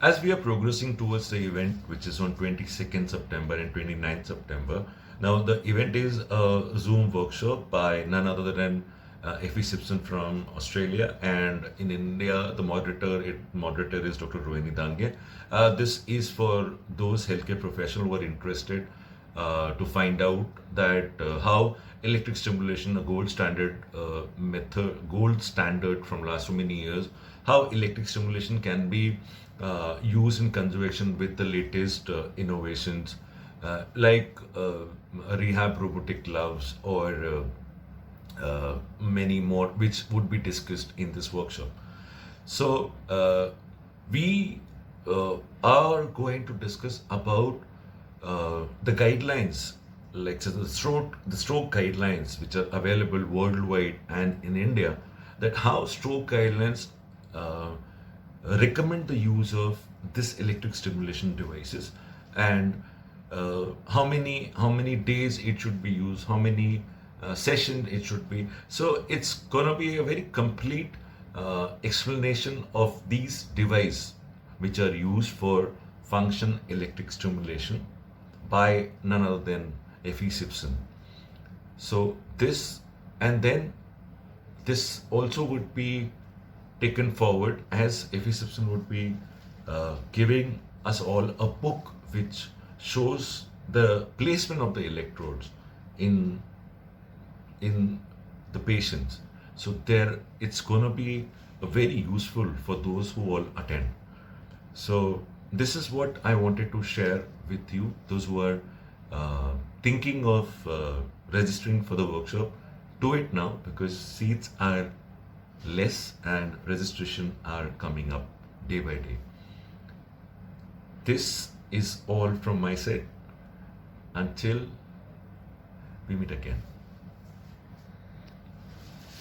As we are progressing towards the event, which is on 22nd September and 29th September, now the event is a Zoom workshop by none other than Effie Simpson from Australia, and in India, the moderator is Dr. Rohini Dange. This is for those healthcare professionals who are interested to find out that how electric stimulation, a gold standard from last so many years, how electric stimulation can be used in conjunction with the latest innovations like rehab robotic gloves or many more, which would be discussed in this workshop. So we are going to discuss about the guidelines, like so the stroke guidelines, which are available worldwide and in India, that how stroke guidelines uh, recommend the use of this electric stimulation devices, and how many days it should be used, how many session it should be. So it's gonna be a very complete explanation of these devices which are used for function electric stimulation by none other than Effie Simpson. So this, and then this also would be taken forward as Effie Simpson would be giving us all a book which shows the placement of the electrodes in in the patients. So there, it's gonna be very useful for those who all attend. So this is what I wanted to share with you, those who are thinking of registering for the workshop. Do it now because seats are less and registration are coming up day by day. This is all from my side. Until we meet again.